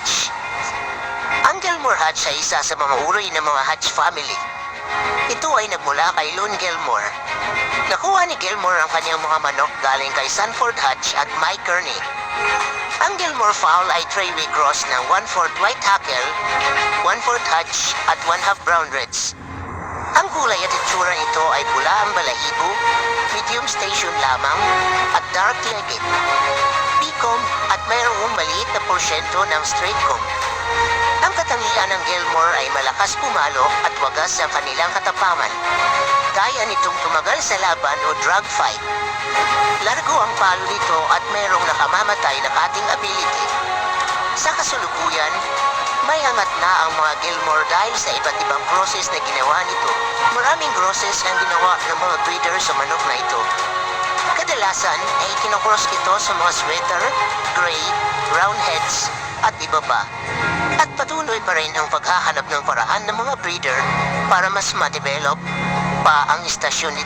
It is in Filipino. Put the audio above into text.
Hatch. Ang Gilmore Hatch ay isa sa mga uri ng mga Hatch family. Ito ay nagmula kay Lone Gilmore. Nakuha ni Gilmore ang kanyang mga manok galing kay Sanford Hatch at Mike Kearney. Ang Gilmore fowl ay three-way cross ng 1/4 white hackle, 1/4 Hatch at 1/2 brown reds. Ang kulay at itsura nito ay pula ang balahibo, medium station lamang, at dark legged. P-comb at mayroong maliit na porsyento ng straight comb. Ang katangian ng Gilmore ay malakas pumalo at wagas ang kanilang katapangan. Kaya nitong tumagal sa laban o drag fight. Largo ang palo nito at mayroong nakamamatay na cutting ability. Sa kasulukuyan, may angat na ang mga Gilmore dahil sa iba't ibang process na ginawa nito. Maraming process ang ginawa ng mga breeder sa manok na ito. Kadalasan ay kinocross ito sa mga sweater, gray, brown heads, at iba pa. At patuloy pa rin ang paghahanap ng paraan ng mga breeder para mas ma-develop pa ang istasyon nito.